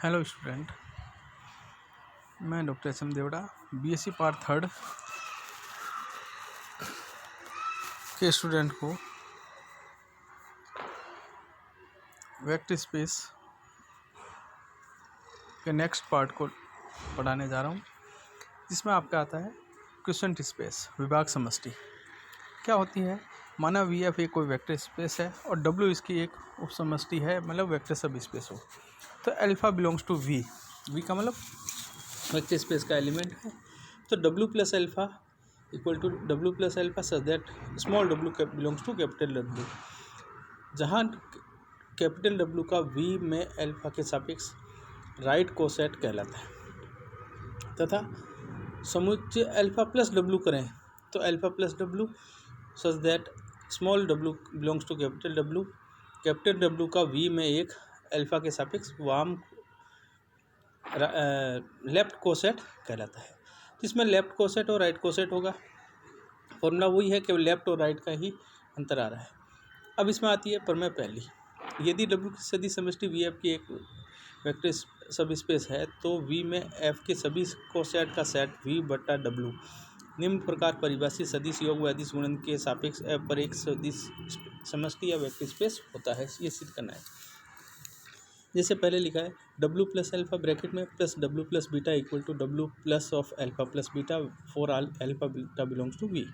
Hello student, मैं doctor S M Devda BSc part third के student को वेक्टर स्पेस के नेक्स्ट पार्ट को पढ़ाने जा रहा हूँ, जिसमें आपका आता है क्वेश्चन स्पेस विभाग समष्टि। क्या होती है? माना वी एफ एक कोई वेक्टर स्पेस है और डब्ल्यू इसकी एक उप समष्टि है, मतलब वेक्टर सब स्पेस हो। तो alpha belongs to V, V का मतलब वेक्टर स्पेस का एलिमेंट है। तो W plus alpha equal to W plus alpha such that small W belongs to capital W, जहाँ कैपिटल डब्ल्यू का वी में अल्फा के सापेक्ष राइट कोसेट कहलाता है, तथा समुच्चय अल्फा प्लस डब्ल्यू करें तो alpha plus W such that small W belongs to capital W का वी में एक अल्फा के सापेक्ष वाम लेफ्ट कोसेट कहलाता है। जिसमें लेफ्ट कोसेट और राइट कोसेट होगा। फॉर्मूला वही है, केवल लेफ्ट और राइट का ही अंतर आ रहा है। अब इसमें आती है प्रमेय पहली। यदि डब्ल्यू की सदी समष्टि वी एफ की एक वेक्टर सब स्पेस है तो वी में एफ के सभी कोसेट का सेट वी बटा डब्ल्यू निम्न प्रकार परिभाषित सदिश योग व अदिश गुणन के सापेक्ष एफ पर एक सदिश समष्टि या वेक्टर स्पेस होता है। ये सिद्ध करना है। जैसे पहले लिखा है डब्ल्यू प्लस अल्फा ब्रैकेट में plus W plus beta equal to W plus of alpha plus beta for all alpha beta belongs to V.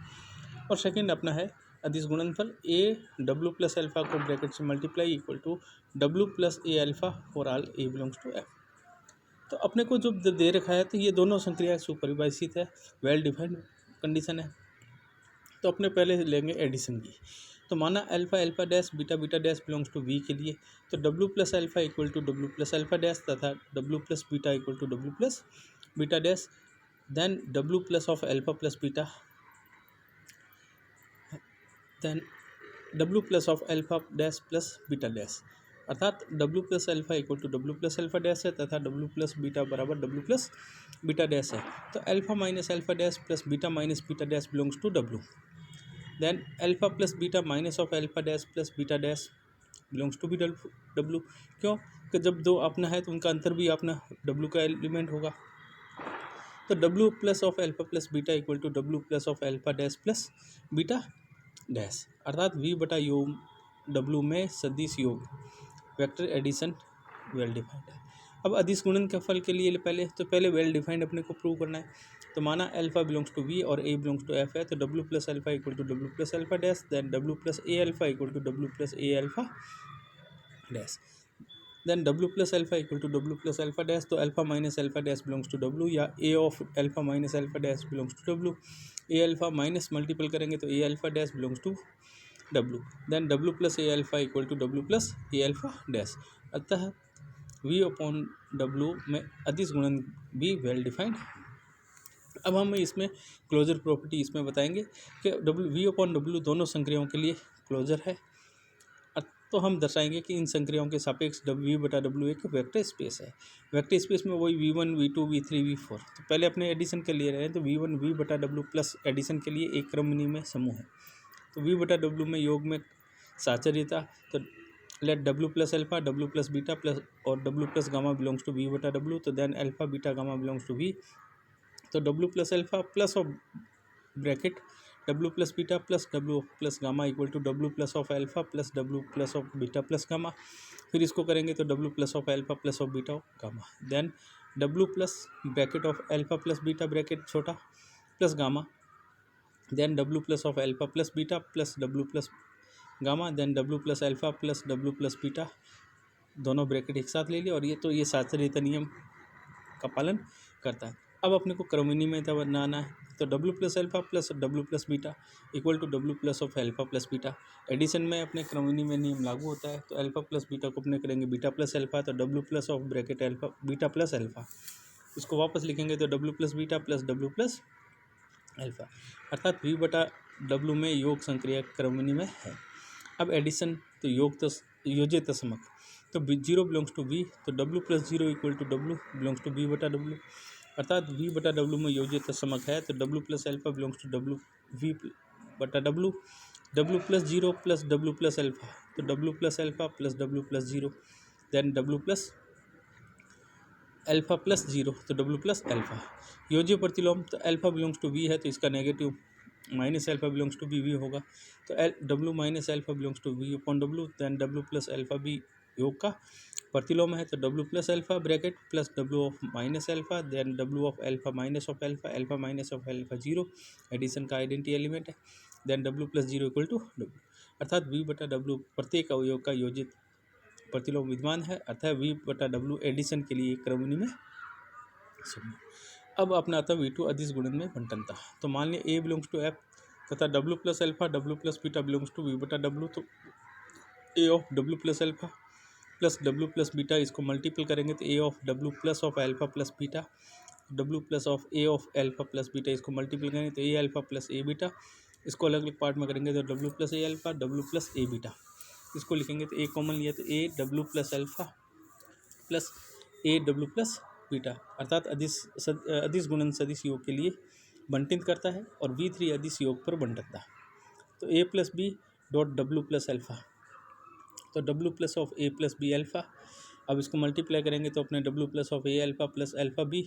और सेकंड अपना है अदिश गुणनफल ए डब्ल्यू प्लस अल्फा को ब्रैकेट से multiply equal to W plus a alpha for all a belongs to F. तो अपने को जो दे रखा है तो ये दोनों संक्रिया सुपरिभाषित है, वेल डिफाइंड कंडीशन है। तो अपने पहले लेंगे एडिशन की। तो माना alpha alpha dash beta beta dash belongs to V के लिए तो W plus alpha equal to W plus alpha dash तथा W plus beta equal to W plus beta dash, then W plus of alpha plus beta, then W plus of alpha dash plus beta dash, अर्थात W plus alpha equal to W plus alpha dash है तथा W plus beta बराबर W plus beta dash है। तो alpha minus alpha dash plus beta minus beta dash belongs to W, then alpha plus beta minus of alpha dash plus beta dash belongs to B W. क्यों कि जब दो अपना है तो उनका अंतर भी अपना डब्ल्यू का एलिमेंट होगा। तो W plus of alpha plus beta equal to W plus of alpha dash plus beta dash, अर्थात वी बटा योग डब्ल्यू में सदिश योग वेक्टर एडिशन वेल डिफाइंड है। अब अदिश गुणन के फल के लिए पहले वेल डिफाइंड अपने को प्रूव करना है। तो माना अल्फा बिलोंग्स टू वी और ए बिलोंग्स टू एफ है तो W plus alpha equal to W plus alpha dash, then W plus a alpha equal to W plus a alpha dash, then W plus alpha equal to W plus alpha dash. तो alpha minus alpha dash belongs to W या a of alpha minus alpha dash belongs to W. A alpha minus multiple करेंगे तो a alpha dash belongs to W, then W plus a alpha equal to W plus a alpha dash. अतः V upon W में अदिश गुणन भी well defined है। अब हम इसमें क्लोजर प्रॉपर्टी इसमें बताएंगे कि डब्ल्यू वी अपॉन डब्ल्यू दोनों संक्रियाओं के लिए क्लोजर है। तो हम दर्शाएंगे कि इन संक्रियाओं के सापेक्ष वी बटा डब्ल्यू एक वेक्टर स्पेस है। वेक्टर स्पेस में वही वी1 वी2 वी3 वी4। तो पहले अपने एडिशन के लिए रहे तो वी1 वी बटा डब्ल्यू प्लस एडिशन के लिए एक क्रम विनिमय समूह है। तो वी बटा डब्ल्यू में योग में साचर्यता, तो let W plus alpha W plus beta plus और W plus gamma belongs to V बटा डब्ल्यू। तो then alpha beta gamma belongs to V. तो W plus alpha plus of bracket W plus beta plus W plus gamma equal to W plus of alpha plus W plus of beta plus gamma. फिर इसको करेंगे तो W plus of alpha plus of beta gamma, then W plus bracket of alpha plus beta bracket छोटा plus gamma, then W plus of alpha plus beta plus W plus gamma, then W plus alpha plus W plus beta, दोनों bracket एक साथ ले लिए और ये साचर्यता नियम का पालन करता है। अब अपने को क्रम विनिमय बनाना है। तो W plus alpha plus W plus beta equal to W plus of alpha plus beta. Addition में अपने क्रम विनिमय नियम लागू होता है। तो अल्फा प्लस बीटा को अपने करेंगे बीटा प्लस अल्फा, तो W plus of bracket alpha beta plus alpha, इसको वापस लिखेंगे तो W plus beta plus W plus alpha, अर्थात वी बटा डब्ल्यू में योग संक्रिया क्रम विनिमय है। अब एडिशन तो योग तो योज्य तस्मक, तो जीरो बिलोंग्स टू वी, तो W plus zero equal to W belongs to V बटा डब्ल्यू, अर्थात वी बटा डब्ल्यू में योज्य तस्मक है। तो W plus alpha belongs to W V बटा W, W plus zero plus W plus alpha, तो W plus alpha plus W plus zero, then W plus alpha plus zero तो डब्ल्यू प्लस अल्फ़ा। योज्य प्रतिलोम तो alpha belongs to we है तो इसका negative minus alpha belongs to B V होगा। तो W minus alpha belongs to V upon W, then W plus alpha B योग का प्रतिलोम है तो W plus alpha bracket plus W of minus alpha, then W of alpha minus of alpha, alpha minus of alpha zero, addition का identity element है, then W plus zero equal to W. अर्थात V बटा W प्रत्येक अवयव का योजित प्रतिलोम विद्यमान है, अर्थात वी बटा डब्ल्यू एडिशन के लिए क्रमनी में शून्य। अब अपना आता वी टू अदिश गुणन में बंटनता। तो मान लिया ए बिलोंग्स टू एफ तथा W plus alpha W plus beta belongs to V बटा डब्ल्यू, तो a of W plus alpha plus W plus beta इसको मल्टीपल करेंगे तो a of W plus of alpha plus beta, W plus of a of alpha plus beta इसको multiple करेंगे तो a alpha plus a beta, इसको अलग अलग part में करेंगे तो W plus a alpha W plus a beta, इसको लिखेंगे तो ए कॉमन लिया तो a W plus alpha plus A W plus beta, अर्थात अदिश गुणन सदिश योग के लिए बंटित करता है और वी थ्री अदिश योग पर बंटता। तो a plus b dot W plus alpha, तो W plus of a plus B alpha, अब इसको मल्टीप्लाई करेंगे तो अपने W plus of a alpha plus alpha b,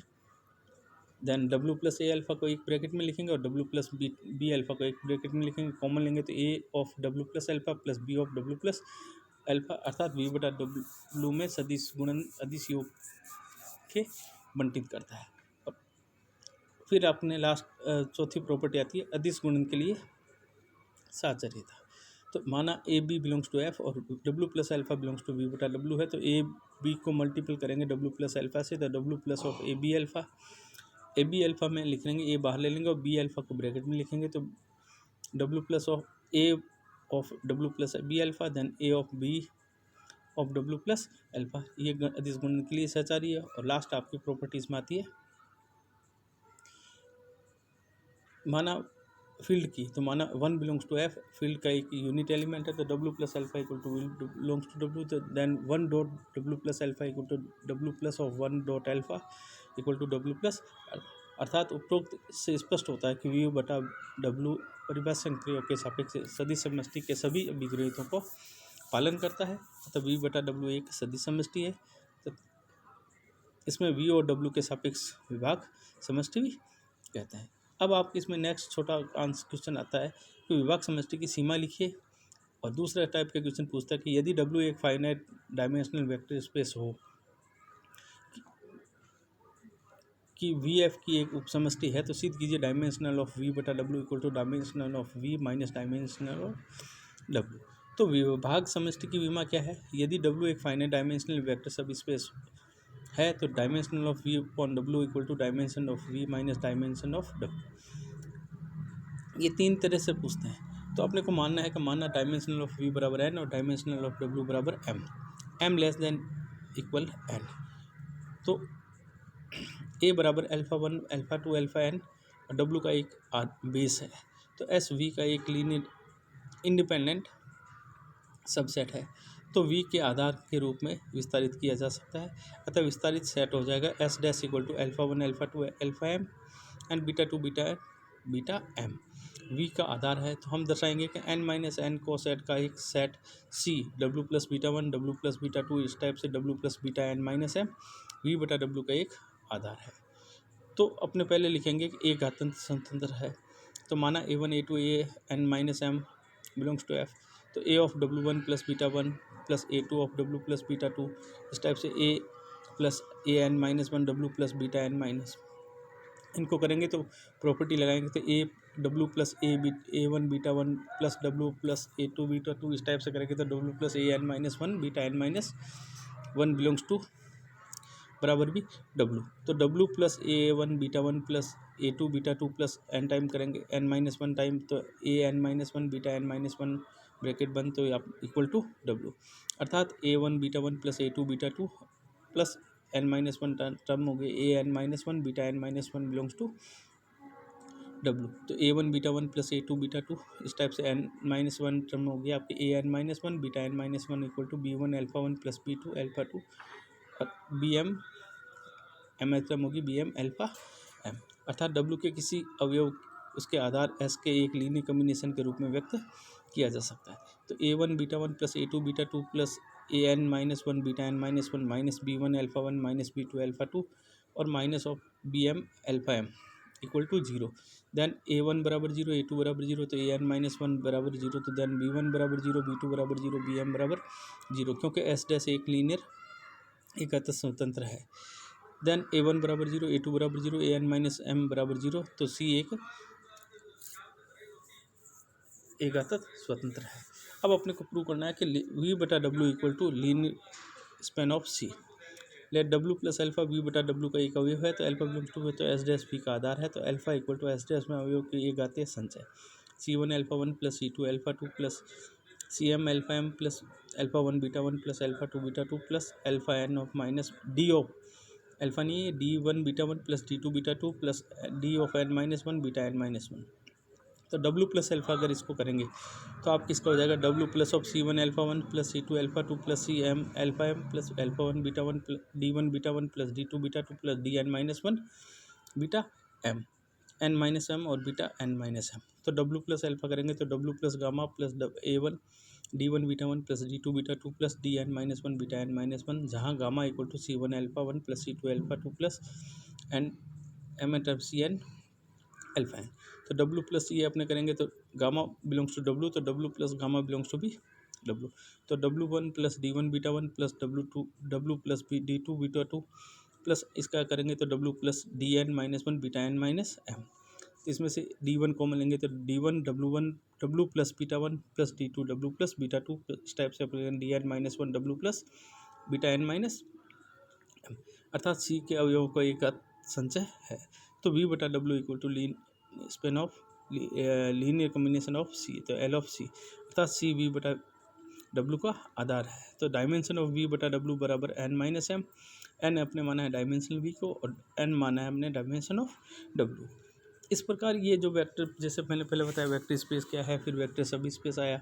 then W plus a alpha को एक ब्रैकेट में लिखेंगे और डब्ल्यू प्लस बी अल्फ़ा को एक ब्रैकेट में लिखेंगे, कॉमन लेंगे तो a of W plus alpha plus b of W plus alpha, अर्थात वी बटा डब्ल्यू में सदिश गुणन अदिश योग के बंटित करता है। और फिर अपने लास्ट चौथी प्रॉपर्टी आती है अदिश गुणन के लिए साचर्यता। तो माना a b belongs to F और W plus alpha belongs to V बटा डब्ल्यू है, तो ए बी को मल्टीपल करेंगे डब्ल्यू प्लस अल्फ़ा से, तो W plus of a b alpha, a b alpha में लिख लेंगे, ए बाहर ले लेंगे और बी अल्फ़ा को ब्रैकेट में लिखेंगे तो W plus of a of W plus B alpha, then a of B of W plus alpha, ये अदिश गुणन के लिए सहचारी है। और लास्ट आपकी प्रॉपर्टीज में आती है माना फील्ड की, तो माना one belongs to F, field का एक यूनिट एलिमेंट है तो W plus alpha equal to belongs to W, तो then one dot W plus alpha equal to W plus of one dot alpha equal to W plus, अर्थात उपरोक्त से स्पष्ट होता है कि वी बटा डब्ल्यू परिभाषा संक्रियों के सापेक्ष सदिश समष्टि के सभी अभिग्रहितों को पालन करता है, तो वी बटा डब्ल्यू एक सदिश समष्टि है, तो इसमें वी और डब्ल्यू के सापेक्ष विभाग समष्टि भी कहते हैं। अब आपके इसमें नेक्स्ट छोटा आंसर क्वेश्चन आता है कि विभाग समष्टि की सीमा लिखिए, और दूसरा टाइप का क्वेश्चन पूछता है कि यदि डब्ल्यू एक फाइनाइट डायमेंशनल वेक्टर स्पेस हो कि वी एफ की एक उपसमष्टि है, तो सिद्ध कीजिए डायमेंशनल ऑफ वी बटा W equal to dimensional of V minus dimensional of W. तो विभाग समष्टि की विमा क्या है, यदि डब्ल्यू एक finite dimensional vector subspace है तो dimensional of V upon W equal to dimension of V minus dimension of W. ये तीन तरह से पूछते हैं, तो अपने को मानना है कि मानना डायमेंशनल ऑफ वी बराबर एन और डायमेंशनल ऑफ डब्ल्यू बराबर M, M less than equal N. तो ए बराबर alpha one alpha two alpha N और डब्ल्यू का एक बेस है, तो एस वी का एक लीनियर इंडिपेंडेंट सबसेट है, तो वी के आधार के रूप में विस्तारित किया जा सकता है, अतः विस्तारित सेट हो जाएगा S dash equal to alpha one alpha two alpha M and beta two beta M. V का आधार है तो हम दर्शाएंगे कि एन माइनस एन को सेट का एक set C W plus beta one W plus beta two इस टाइप से W plus beta N minus M V बटा डब्ल्यू का एक आधार है। तो अपने पहले लिखेंगे कि ए घातांक स्वतंत्र है, तो माना a one a two a n minus m belongs to F, तो a of W one plus beta one plus a two of W plus beta two इस टाइप से a plus a n minus one W plus beta N minus, इनको करेंगे तो property लगाएंगे तो a W plus A one beta one plus W plus a two beta two इस type से करेंगे तो W plus a n minus one beta N minus one belongs to बराबर भी डब्ल्यू, तो W plus A one beta one plus a two beta two plus n time करेंगे n minus one time, तो a n minus one beta N minus one bracket बंद तो equal to W, अर्थात a one beta one plus a two beta two plus n minus one term हो गए a n minus one beta N minus one belongs to W, तो a one beta one plus a two beta two इस type से n minus one term हो गया आपके a n minus one beta N minus one equal to b one alpha one plus b two alpha two b m m h m होगी b m alpha m, अर्थात डब्ल्यू के किसी अवयव उसके आधार एस के एक लीनियर कम्बिनेशन के रूप में व्यक्त किया जा सकता है। तो a one beta one plus a two beta two plus a n minus one beta N minus one minus b one alpha one minus b two alpha two और minus of b m alpha m equal to zero. Then a one बराबर zero, a two बराबर zero, तो a n minus one बराबर zero, तो then b one बराबर zero, b two बराबर zero, b M बराबर zero, क्योंकि S dash एक लीनियर एक अतः स्वतंत्र है। देन ए वन बराबर जीरो, ए टू बराबर जीरो, ए एन माइनस एम बराबर जीरो, तो सी एक अतः स्वतंत्र है। अब अपने को प्रूव करना है कि वी बटा W equal to linear span of C. Let W plus alpha V बटा डब्ल्यू का एक अवयव है, तो अल्फा बिलोंग्स टू है तो एस डैश वी का आधार है, तो alpha equal to S dash में अवयव की एक घातीय संचय C one alpha one plus C two alpha two plus C M alpha M plus alpha one plus alpha two beta two plus alpha N of minus D of alpha नहीं है D one beta one plus D two beta two plus D of N minus one beta N minus one. तो W plus alpha अगर इसको करेंगे तो आप किसका हो जाएगा, W plus of C one alpha one plus C two alpha two plus C M alpha M plus alpha one D one beta one plus D two beta two plus D N minus one beta M N minus M और beta N minus M. तो W plus alpha करेंगे तो W plus gamma plus ए one D one beta one plus D two beta two plus D N minus one beta N minus one, जहाँ gamma equal to C one alpha one plus C two alpha two plus N M at C N alpha N. तो W plus ये अपने करेंगे तो gamma belongs to W, तो W plus gamma belongs to भी W, तो W one plus D one beta one plus W plus B D two beta two plus इसका करेंगे तो W plus D N minus one beta N minus M. इसमें से D one common लेंगे तो D one W plus beta one plus D two W plus beta two, इस type से अपने D N minus one W plus beta N minus M, अर्थात C के अवयवों का एक संचय है। तो वी बटा W equal to lin span of linear combination of C, तो एल ऑफ सी अर्थात सी वी बटा डब्ल्यू का आधार है। तो डायमेंशन ऑफ वी बटा डब्ल्यू बराबर एन माइनस एम, एन अपने माना है डायमेंशनल वी को और एन माना है हमने डायमेंशन ऑफ डब्ल्यू। इस प्रकार ये जो वेक्टर जैसे मैंने पहले बताया वेक्टर स्पेस क्या है, फिर वेक्टर सब स्पेस आया,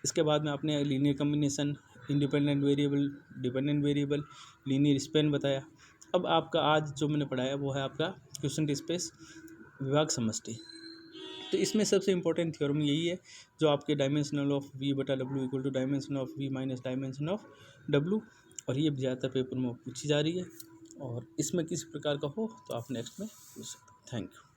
इसके बाद में आपने linear combination, independent variable, dependent variable, linear span बताया। अब आपका आज जो मैंने पढ़ाया वो है आपका क्वेश्चन स्पेस विभाग समष्टि। तो इसमें सबसे इंपॉर्टेंट थ्योरम यही है जो आपके डायमेंशनल ऑफ वी बटा W equal to dimension of V minus dimension of W, और ये ज़्यादातर पेपर में पूछी जा रही है, और इसमें किसी प्रकार का हो तो आप नेक्स्ट में पूछ सकते हैं। Thank you.